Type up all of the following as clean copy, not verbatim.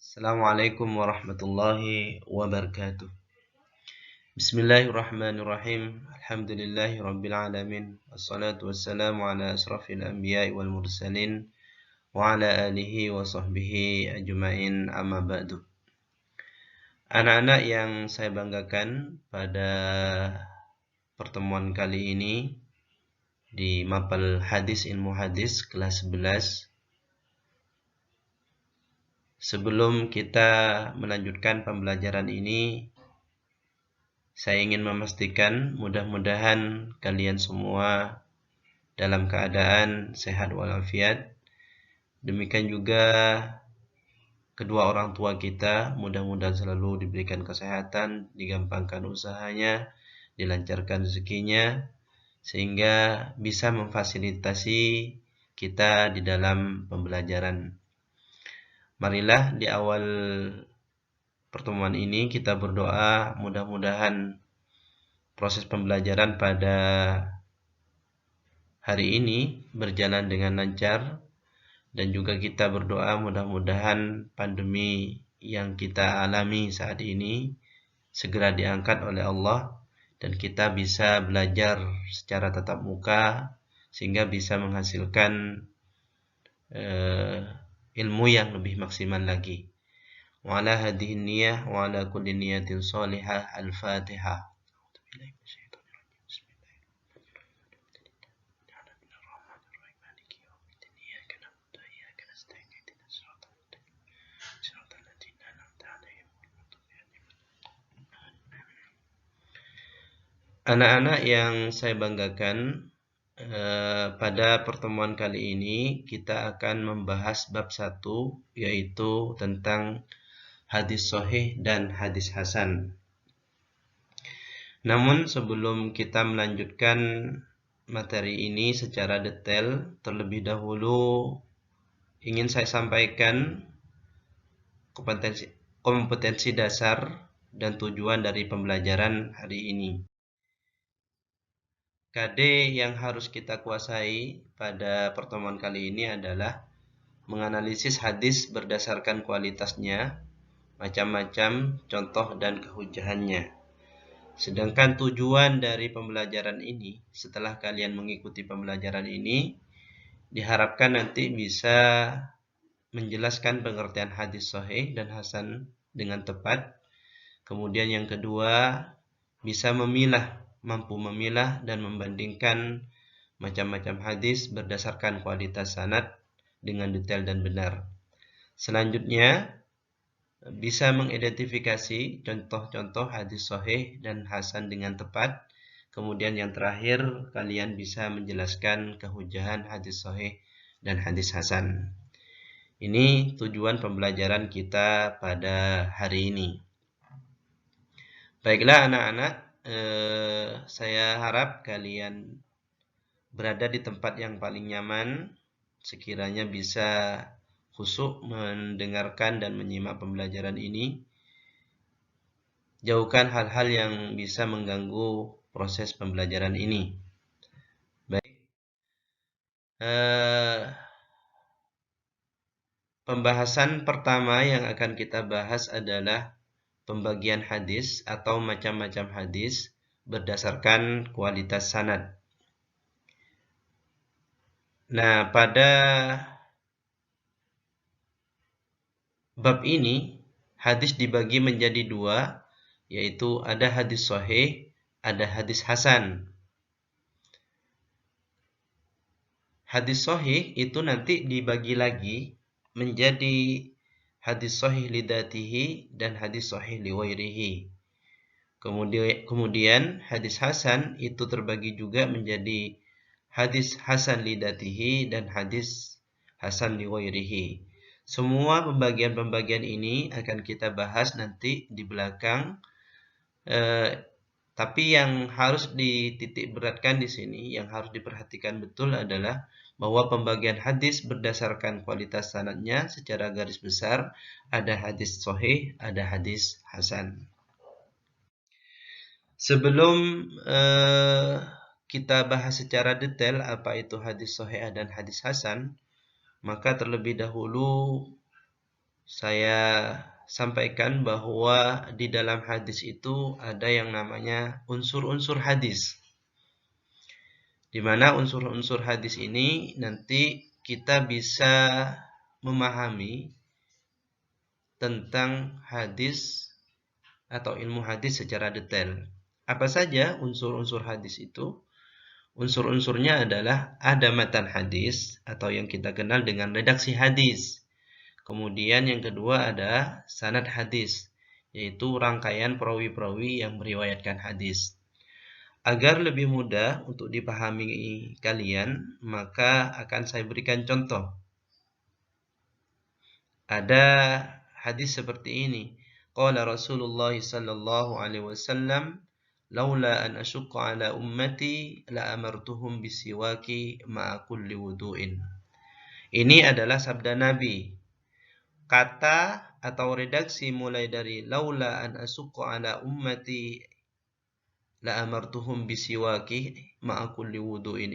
Assalamualaikum warahmatullahi wabarakatuh. Bismillahirrahmanirrahim. Alhamdulillahi rabbil alamin. Wassalatu wassalamu ala asrafil anbiya'i wal mursalin wa ala alihi wa sahbihi ajma'in, amma ba'du. Anak-anak yang saya banggakan, pada pertemuan kali ini di Mapel Hadis Ilmu Hadis kelas 11, sebelum kita melanjutkan pembelajaran ini, saya ingin memastikan mudah-mudahan kalian semua dalam keadaan sehat walafiat. Demikian juga kedua orang tua kita, mudah-mudahan selalu diberikan kesehatan, digampangkan usahanya, dilancarkan rezekinya, sehingga bisa memfasilitasi kita di dalam pembelajaran. Marilah di awal pertemuan ini kita berdoa mudah-mudahan proses pembelajaran pada hari ini berjalan dengan lancar, dan juga kita berdoa mudah-mudahan pandemi yang kita alami saat ini segera diangkat oleh Allah dan kita bisa belajar secara tatap muka sehingga bisa menghasilkan ilmu yang lebih maksimal lagi. Wa ala hadhihi niyyah wa ala kulli niyatin shalihah. Al-Fatihah. Anak-anak yang saya banggakan, pada pertemuan kali ini kita akan membahas bab 1, yaitu tentang hadis sahih dan hadis hasan. Namun sebelum kita melanjutkan materi ini secara detail, terlebih dahulu ingin saya sampaikan kompetensi dasar dan tujuan dari pembelajaran hari ini. KD yang harus kita kuasai pada pertemuan kali ini adalah menganalisis hadis berdasarkan kualitasnya, macam-macam contoh dan kehujahannya. Sedangkan tujuan dari pembelajaran ini, setelah kalian mengikuti pembelajaran ini, diharapkan nanti bisa menjelaskan pengertian hadis sahih dan hasan dengan tepat. Kemudian yang kedua, bisa mampu memilah dan membandingkan macam-macam hadis berdasarkan kualitas sanad dengan detail dan benar. Selanjutnya, bisa mengidentifikasi contoh-contoh hadis sahih dan hasan dengan tepat. Kemudian yang terakhir, kalian bisa menjelaskan kehujahan hadis sahih dan hadis hasan. Ini tujuan pembelajaran kita pada hari ini. Baiklah anak-anak, saya harap kalian berada di tempat yang paling nyaman, sekiranya bisa khusyuk mendengarkan dan menyimak pembelajaran ini. Jauhkan hal-hal yang bisa mengganggu proses pembelajaran ini. Baik. Pembahasan pertama yang akan kita bahas adalah pembagian hadis atau macam-macam hadis berdasarkan kualitas sanad. Nah, pada bab ini hadis dibagi menjadi dua, yaitu ada hadis sahih, ada hadis hasan. Hadis sahih itu nanti dibagi lagi menjadi hadis sahih lidatihi dan hadis sahih liwairihi. Kemudian hadis hasan itu terbagi juga menjadi hadis hasan lidatihi dan hadis hasan liwairihi. Semua pembagian-pembagian ini akan kita bahas nanti di belakang. Tapi yang harus dititik beratkan di sini, yang harus diperhatikan betul adalah bahwa pembagian hadis berdasarkan kualitas sanadnya secara garis besar ada hadis sahih, ada hadis hasan. Sebelum kita bahas secara detail apa itu hadis sahih dan hadis hasan, maka terlebih dahulu saya sampaikan bahwa di dalam hadis itu ada yang namanya unsur-unsur hadis. Di mana unsur-unsur hadis ini nanti kita bisa memahami tentang hadis atau ilmu hadis secara detail. Apa saja unsur-unsur hadis itu? Unsur-unsurnya adalah ada matan hadis atau yang kita kenal dengan redaksi hadis. Kemudian yang kedua ada sanad hadis, yaitu rangkaian perawi-perawi yang meriwayatkan hadis. Agar lebih mudah untuk dipahami kalian, maka akan saya berikan contoh. Ada hadis seperti ini. Qala Rasulullah sallallahu alaihi wasallam, "Laula an asyqa ala ummati la amartuhum bisiwaki ma'a kulli wudu'in." Ini adalah sabda Nabi. Kata atau redaksi mulai dari laula an asyqa ala ummati la amartuhum bisiwaki ma'a kulli wudu'in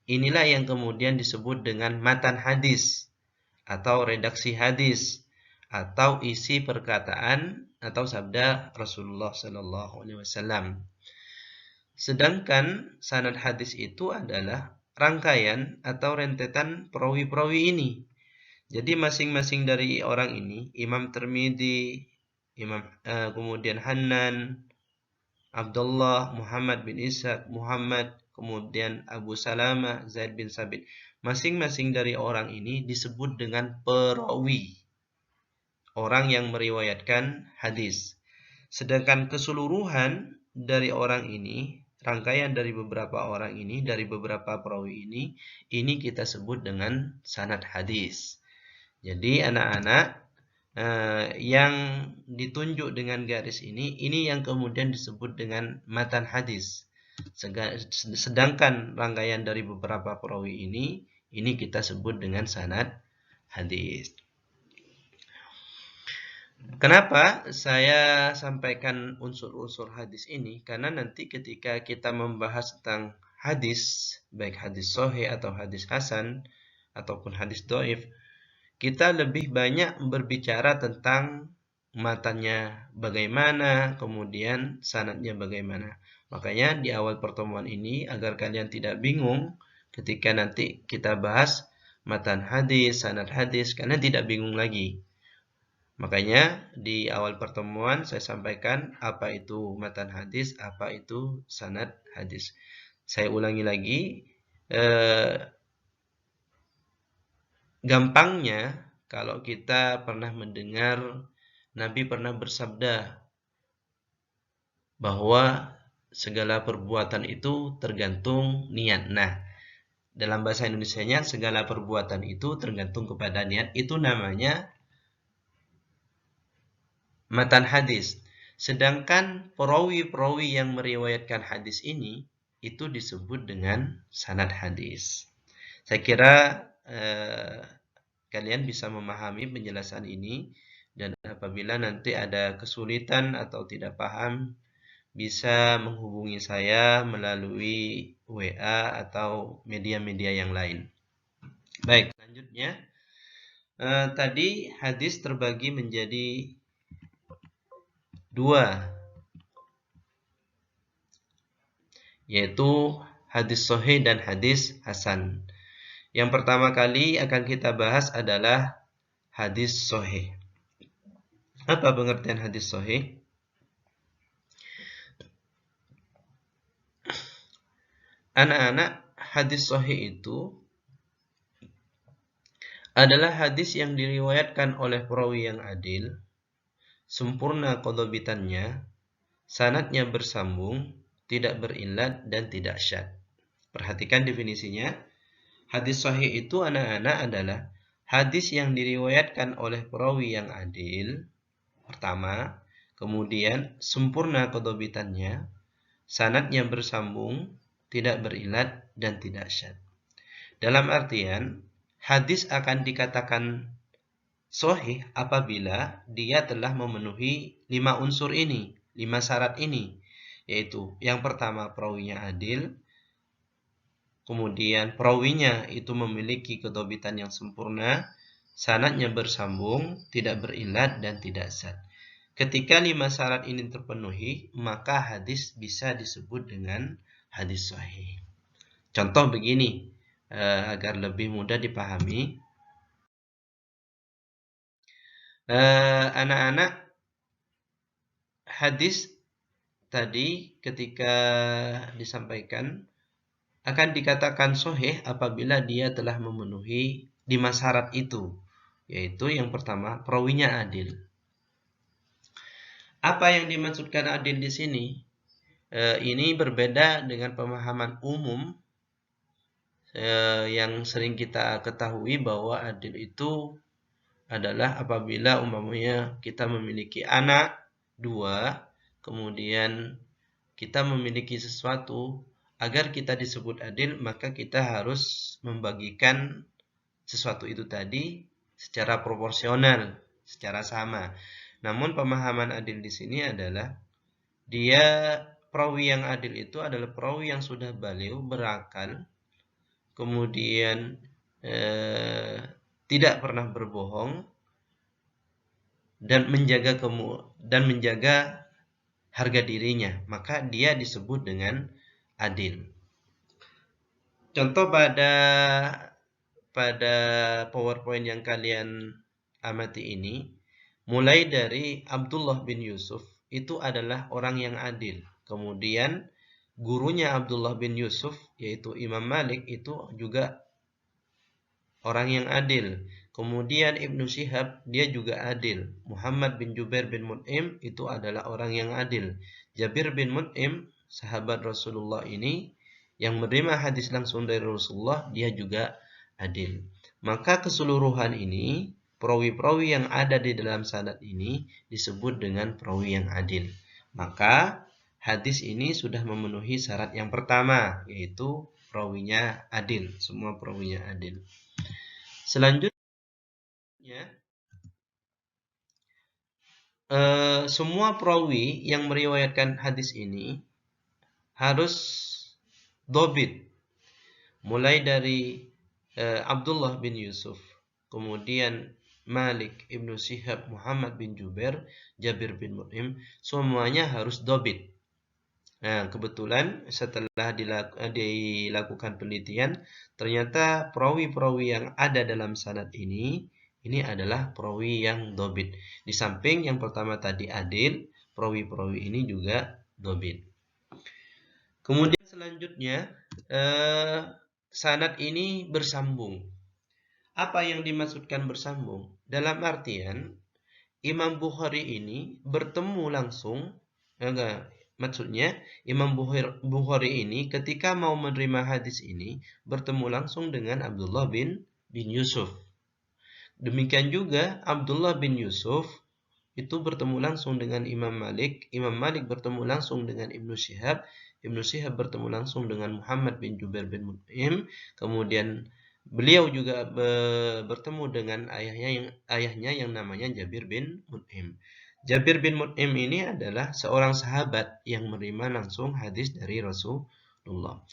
inilah yang kemudian disebut dengan matan hadis atau redaksi hadis atau isi perkataan atau sabda Rasulullah sallallahu alaihi wasallam. Sedangkan sanad hadis itu adalah rangkaian atau rentetan perawi-perawi ini. Jadi masing-masing dari orang ini, Imam Tirmidzi, kemudian Hannan, Abdullah, Muhammad bin Ishaq, Muhammad, kemudian Abu Salamah, Zaid bin Sabit. Masing-masing dari orang ini disebut dengan perawi, orang yang meriwayatkan hadis. Sedangkan keseluruhan dari orang ini, rangkaian dari beberapa orang ini, dari beberapa perawi ini kita sebut dengan sanad hadis. Jadi anak-anak, yang ditunjuk dengan garis ini yang kemudian disebut dengan matan hadis. Sedangkan rangkaian dari beberapa perawi ini kita sebut dengan sanad hadis. Kenapa saya sampaikan unsur-unsur hadis ini? Karena nanti ketika kita membahas tentang hadis, baik hadis sahih atau hadis hasan ataupun hadis dhaif, kita lebih banyak berbicara tentang matanya bagaimana, kemudian sanadnya bagaimana. Makanya di awal pertemuan ini, agar kalian tidak bingung ketika nanti kita bahas matan hadis, sanad hadis, kalian tidak bingung lagi. Makanya di awal pertemuan saya sampaikan apa itu matan hadis, apa itu sanad hadis. Saya ulangi lagi, gampangnya kalau kita pernah mendengar Nabi pernah bersabda bahwa segala perbuatan itu tergantung niat. Nah, dalam bahasa Indonesianya segala perbuatan itu tergantung kepada niat. Itu namanya matan hadis. Sedangkan perawi-perawi yang meriwayatkan hadis ini itu disebut dengan sanad hadis. Saya kira kalian bisa memahami penjelasan ini, dan apabila nanti ada kesulitan atau tidak paham, bisa menghubungi saya melalui WA atau media-media yang lain. Baik, selanjutnya tadi hadis terbagi menjadi dua, yaitu hadis sahih dan hadis hasan. Yang pertama kali akan kita bahas adalah hadis sahih. Apa pengertian hadis sahih? Anak-anak, hadis sahih itu adalah hadis yang diriwayatkan oleh perawi yang adil, sempurna qadhabitannya, sanadnya bersambung, tidak berillat dan tidak syadz. Perhatikan definisinya. Hadis sahih itu anak-anak adalah hadis yang diriwayatkan oleh perawi yang adil, pertama, kemudian sempurna qadhabitannya, sanadnya bersambung, tidak berillat dan tidak syadz. Dalam artian, hadis akan dikatakan sahih apabila dia telah memenuhi 5 unsur ini, 5 syarat ini, yaitu yang pertama perawinya adil, kemudian perawinya itu memiliki qadhabitan yang sempurna, sanadnya bersambung, tidak berilat dan tidak zat. Ketika 5 syarat ini terpenuhi, maka hadis bisa disebut dengan hadis sahih. Contoh begini, agar lebih mudah dipahami. Anak-anak, hadis tadi ketika disampaikan akan dikatakan sahih apabila dia telah memenuhi 5 syarat itu, yaitu yang pertama, perawinya adil. Apa yang dimaksudkan adil di sini? Ini berbeda dengan pemahaman umum yang sering kita ketahui bahwa adil itu adalah apabila umpamanya kita memiliki anak 2, kemudian kita memiliki sesuatu, agar kita disebut adil maka kita harus membagikan sesuatu itu tadi secara proporsional, secara sama. Namun pemahaman adil di sini adalah perawi yang adil itu adalah perawi yang sudah baligh, berakal, kemudian tidak pernah berbohong dan menjaga harga dirinya, maka dia disebut dengan adil. Contoh pada PowerPoint yang kalian amati ini, mulai dari Abdullah bin Yusuf itu adalah orang yang adil. Kemudian gurunya Abdullah bin Yusuf yaitu Imam Malik itu juga orang yang adil. Kemudian Ibnu Syihab dia juga adil. Muhammad bin Jubair bin Mut'im itu adalah orang yang adil. Jabir bin Mut'im, sahabat Rasulullah ini yang menerima hadis langsung dari Rasulullah, dia juga adil. Maka keseluruhan ini, perawi-perawi yang ada di dalam sanad ini disebut dengan perawi yang adil. Maka hadis ini sudah memenuhi syarat yang pertama, yaitu perawinya adil. Semua perawinya adil. Selanjutnya, semua perawi yang meriwayatkan hadis ini harus dobit. Mulai dari Abdullah bin Yusuf, kemudian Malik, Ibnu Syihab, Muhammad bin Jubair, Jabir bin Mut'im, semuanya harus dobit. Nah, kebetulan setelah dilakukan penelitian, ternyata perawi-perawi yang ada dalam sanad ini adalah perawi yang dobit. Di samping yang pertama tadi adil, perawi-perawi ini juga dobit. Kemudian selanjutnya, sanad ini bersambung. Apa yang dimaksudkan bersambung? Dalam artian, Imam Bukhari ini bertemu langsung, maksudnya Imam Bukhari ini ketika mau menerima hadis ini bertemu langsung dengan Abdullah bin Yusuf. Demikian juga Abdullah bin Yusuf itu bertemu langsung dengan Imam Malik. Imam Malik bertemu langsung dengan Ibnu Syihab. Ibnu Syihab bertemu langsung dengan Muhammad bin Jubair bin Mut'im. Kemudian beliau juga bertemu dengan ayahnya yang namanya Jabir bin Mut'im. Jabir bin Mut'im ini adalah seorang sahabat yang menerima langsung hadis dari Rasulullah.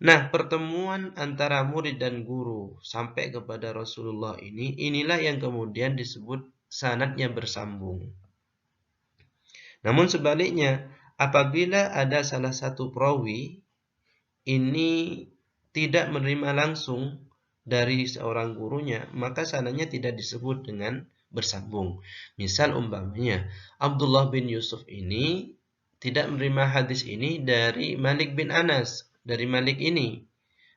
Nah, pertemuan antara murid dan guru sampai kepada Rasulullah inilah yang kemudian disebut sanadnya bersambung. Namun sebaliknya, apabila ada salah satu perawi ini tidak menerima langsung dari seorang gurunya, maka sanadnya tidak disebut dengan bersambung. Misal umpamanya, Abdullah bin Yusuf ini tidak menerima hadis ini dari Malik bin Anas, dari Malik ini.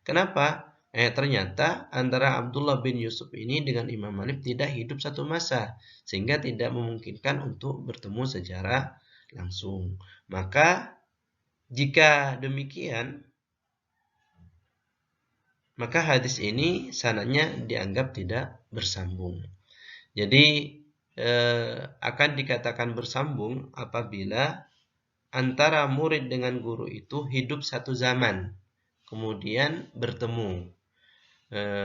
Kenapa? Ternyata antara Abdullah bin Yusuf ini dengan Imam Malik tidak hidup satu masa, sehingga tidak memungkinkan untuk bertemu secara langsung. Maka jika demikian, maka hadis ini sanadnya dianggap tidak bersambung. Jadi akan dikatakan bersambung apabila antara murid dengan guru itu hidup satu zaman, kemudian bertemu.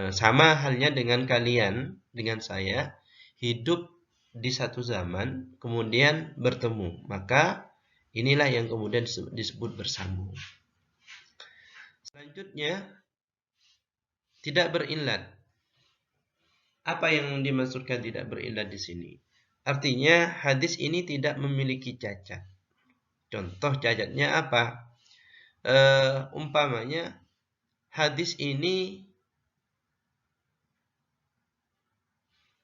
Sama halnya dengan kalian, dengan saya, hidup di satu zaman, kemudian bertemu. Maka inilah yang kemudian disebut bersambung. Selanjutnya, tidak berilat. Apa yang dimaksudkan tidak berillat di sini? Artinya hadis ini tidak memiliki cacat. Contoh cacatnya apa? Umpamanya hadis ini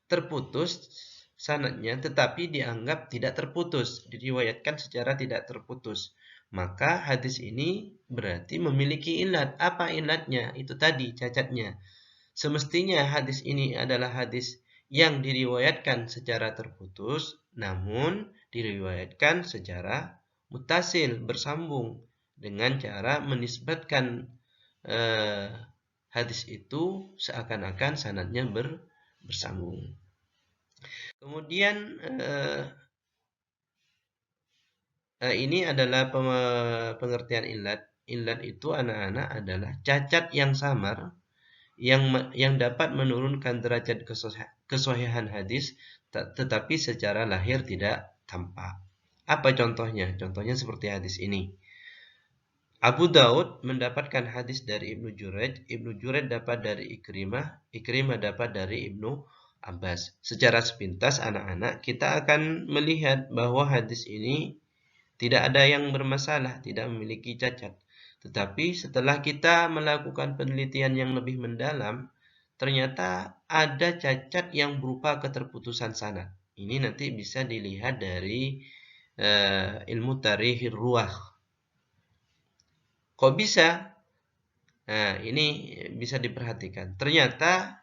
terputus sanadnya, tetapi dianggap tidak terputus, diriwayatkan secara tidak terputus. Maka hadis ini berarti memiliki ilat. Apa ilatnya? Itu tadi cacatnya. Semestinya hadis ini adalah hadis yang diriwayatkan secara terputus, namun diriwayatkan secara mutasil, bersambung, dengan cara menisbatkan hadis itu seakan-akan sanadnya bersambung. Kemudian ini adalah pengertian illat. Illat itu anak-anak adalah cacat yang samar yang dapat menurunkan derajat kesohihan hadis tetapi secara lahir tidak tampak. Apa contohnya? Contohnya seperti hadis ini. Abu Daud mendapatkan hadis dari Ibnu Jurayj, Ibnu Jurayj dapat dari Ikrimah, Ikrimah dapat dari Ibnu Abbas. Secara sepintas anak-anak kita akan melihat bahwa hadis ini tidak ada yang bermasalah, tidak memiliki cacat. Tetapi setelah kita melakukan penelitian yang lebih mendalam, ternyata ada cacat yang berupa keterputusan sanad. Ini nanti bisa dilihat dari ilmu tarikh ruwah. Kok bisa? Nah, ini bisa diperhatikan. Ternyata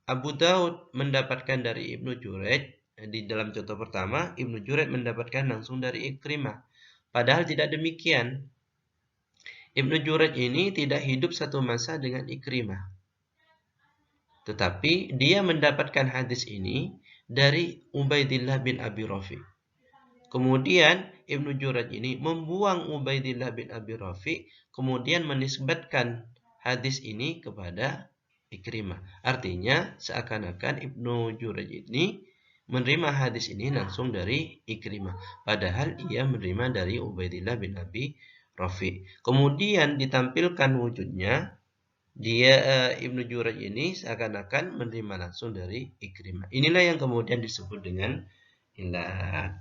Abu Daud mendapatkan dari Ibnu Jurayj. Di dalam contoh pertama, Ibnu Jurayj mendapatkan langsung dari Ikrimah. Padahal tidak demikian. Ibnu Jurayj ini tidak hidup satu masa dengan Ikrimah. Tetapi dia mendapatkan hadis ini dari Ubaidillah bin Abi Rafi. Kemudian Ibnu Jurayj ini membuang Ubaidillah bin Abi Rafi, kemudian menisbatkan hadis ini kepada Ikrimah. Artinya seakan-akan Ibnu Jurayj ini menerima hadis ini langsung dari Ikrimah, padahal ia menerima dari Ubaidillah bin Abi Rafi. Kemudian ditampilkan wujudnya, dia Ibnu Jurayj ini seakan-akan menerima langsung dari Ikrimah. Inilah yang kemudian disebut dengan illat.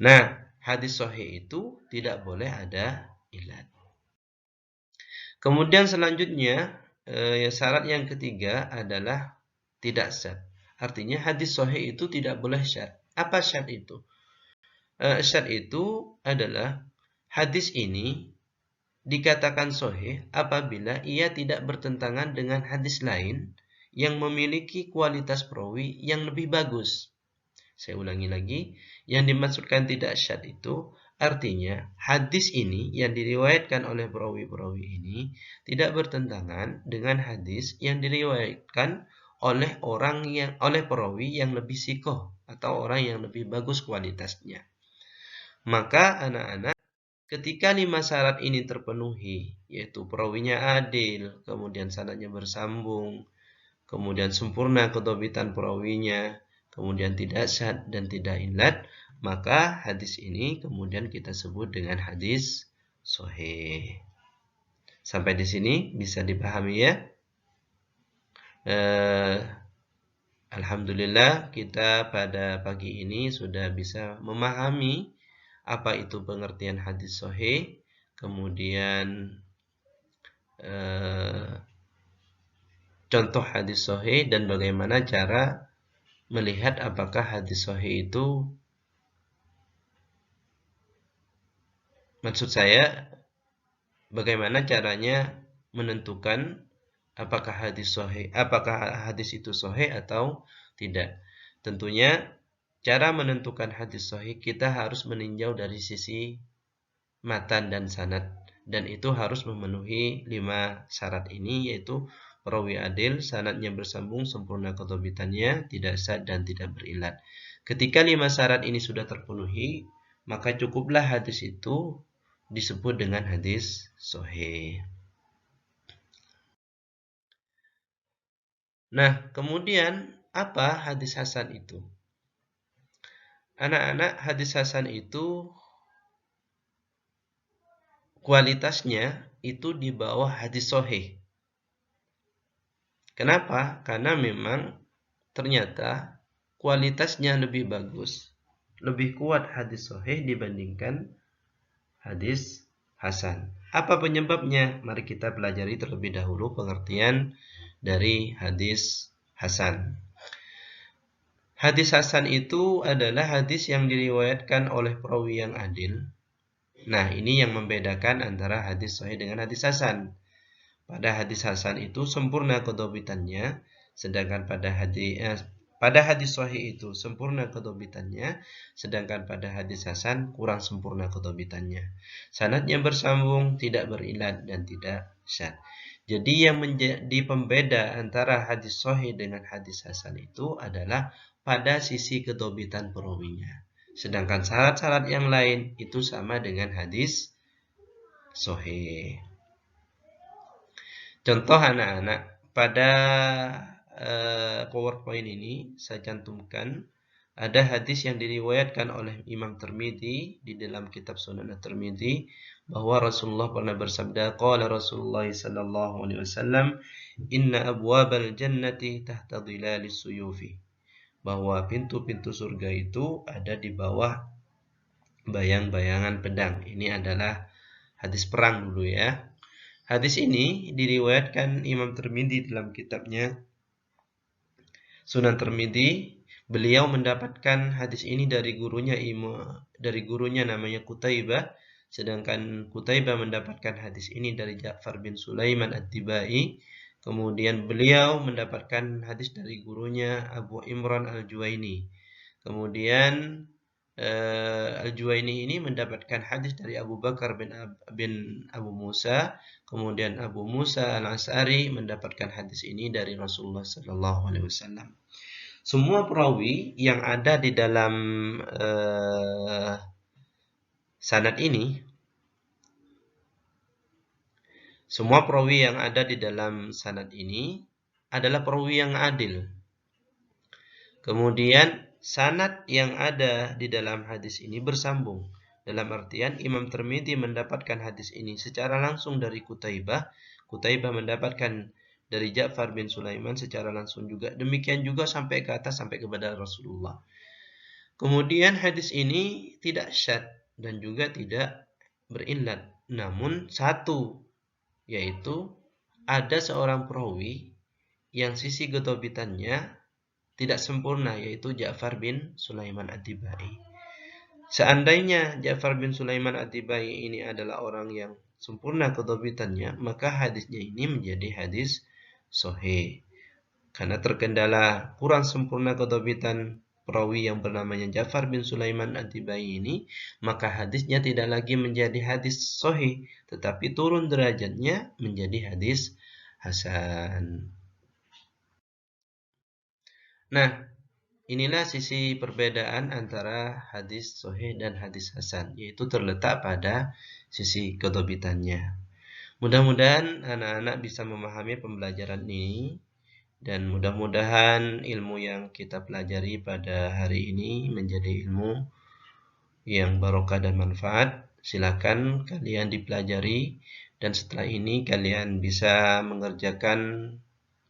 Nah, hadis sahih itu tidak boleh ada illat. Kemudian selanjutnya, syarat yang ketiga adalah tidak syadz. Artinya hadis sahih itu tidak boleh syadz. Apa syadz itu? Syadz itu adalah hadis ini dikatakan sahih apabila ia tidak bertentangan dengan hadis lain yang memiliki kualitas perawi yang lebih bagus. Saya ulangi lagi, yang dimaksudkan tidak syadz itu artinya hadis ini yang diriwayatkan oleh perawi-perawi ini tidak bertentangan dengan hadis yang diriwayatkan oleh perawi yang lebih sikoh atau orang yang lebih bagus kualitasnya. Maka anak-anak, ketika 5 syarat ini terpenuhi, yaitu perawinya adil, kemudian sanadnya bersambung, kemudian sempurna kedhabitan perawinya, kemudian tidak syadz dan tidak illat, maka hadis ini kemudian kita sebut dengan hadis sahih. Sampai di sini bisa dipahami ya? Alhamdulillah kita pada pagi ini sudah bisa memahami apa itu pengertian hadis sahih, kemudian contoh hadis sahih dan bagaimana cara melihat apakah hadis sahih itu, maksud saya bagaimana caranya menentukan apakah hadis itu sahih atau tidak. Tentunya cara menentukan hadis sahih kita harus meninjau dari sisi matan dan sanad, dan itu harus memenuhi 5 syarat ini, yaitu perawi adil, sanadnya bersambung, sempurna kedhabitannya, tidak syadz dan tidak berillat. Ketika 5 syarat ini sudah terpenuhi, maka cukuplah hadis itu disebut dengan hadis sahih. Nah, kemudian apa hadis hasan itu? Anak-anak, hadis hasan itu kualitasnya itu di bawah hadis sahih. Kenapa? Karena memang ternyata kualitasnya lebih bagus, lebih kuat hadis sahih dibandingkan hadis hasan. Apa penyebabnya? Mari kita pelajari terlebih dahulu pengertian dari hadis hasan. Hadis hasan itu adalah hadis yang diriwayatkan oleh perawi yang adil. Nah, ini yang membedakan antara hadis sahih dengan hadis hasan. Pada hadis hasan itu sempurna kedobitannya, sedangkan pada hadis sahih itu sempurna kedobitannya, sedangkan pada hadis hasan kurang sempurna kedobitannya. Sanadnya bersambung, tidak berilat dan tidak syadz. Jadi yang menjadi pembeda antara hadis sahih dengan hadis hasan itu adalah pada sisi kedobitan perawinya. Sedangkan syarat-syarat yang lain itu sama dengan hadis sahih. Contoh anak-anak, pada PowerPoint ini saya cantumkan ada hadis yang diriwayatkan oleh Imam Tirmidzi di dalam kitab Sunan At-Tirmidzi bahwa Rasulullah pernah bersabda, qala Rasulullah sallallahu alaihi wasallam, inna abwabal jannati tahta dhilalis suyufi. Bahwa pintu-pintu surga itu ada di bawah bayang-bayangan pedang. Ini adalah hadis perang dulu ya. Hadis ini diriwayatkan Imam Tirmidzi dalam kitabnya Sunan Tirmidzi. Beliau mendapatkan hadis ini dari gurunya namanya Qutaibah, sedangkan Qutaibah mendapatkan hadis ini dari Ja'far bin Sulaiman At-Tibai. Kemudian beliau mendapatkan hadis dari gurunya Abu Imran Al-Juwaini. Kemudian Al-Juwaini ini mendapatkan hadis dari Abu Bakar bin Abu Musa. Kemudian Abu Musa Al-Asy'ari mendapatkan hadis ini dari Rasulullah sallallahu alaihi wasallam. Semua perawi yang ada di dalam sanad ini, semua perawi yang ada di dalam sanad ini adalah perawi yang adil. Kemudian sanad yang ada di dalam hadis ini bersambung. Dalam artian Imam Tirmidzi mendapatkan hadis ini secara langsung dari Qutaibah. Qutaibah mendapatkan dari Ja'far bin Sulaiman secara langsung juga. Demikian juga sampai ke atas, sampai kepada Rasulullah. Kemudian hadis ini tidak syadz dan juga tidak berillat. Namun satu, yaitu ada seorang perawi yang sisi kedobitannya tidak sempurna, yaitu Ja'far bin Sulaiman At-Tibai. Seandainya Ja'far bin Sulaiman At-Tibai ini adalah orang yang sempurna kedobitannya, maka hadisnya ini menjadi hadis sahih. Karena terkendala kurang sempurna kedobitan perawi yang bernamanya Ja'far bin Sulaiman At-Tibai ini, maka hadisnya tidak lagi menjadi hadis sahih, tetapi turun derajatnya menjadi hadis hasan. Nah, inilah sisi perbedaan antara hadis sahih dan hadis hasan, yaitu terletak pada sisi kedobitannya. Mudah-mudahan anak-anak bisa memahami pembelajaran ini, dan mudah-mudahan ilmu yang kita pelajari pada hari ini menjadi ilmu yang barokah dan manfaat. Silakan kalian dipelajari, dan setelah ini kalian bisa mengerjakan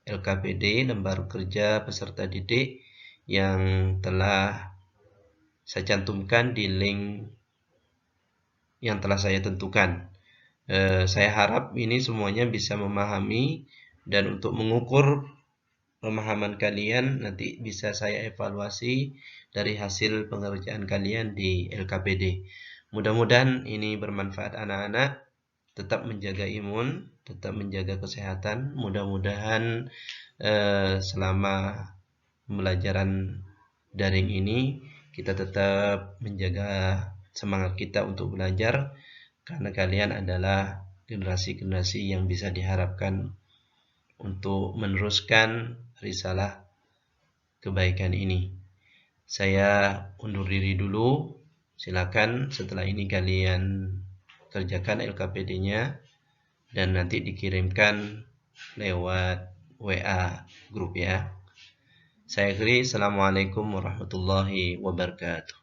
LKPD, lembar kerja peserta didik, yang telah saya cantumkan di link yang telah saya tentukan. Saya harap ini semuanya bisa memahami, dan untuk mengukur pemahaman kalian nanti bisa saya evaluasi dari hasil pengerjaan kalian di LKPD. Mudah-mudahan ini bermanfaat anak-anak. Tetap menjaga imun, tetap menjaga kesehatan. Mudah-mudahan selama pembelajaran daring ini kita tetap menjaga semangat kita untuk belajar, karena kalian adalah generasi-generasi yang bisa diharapkan untuk meneruskan risalah kebaikan ini. Saya undur diri dulu. Silakan setelah ini kalian kerjakan LKPD-nya dan nanti dikirimkan lewat WA grup ya. Saya akhiri. Assalamualaikum warahmatullahi wabarakatuh.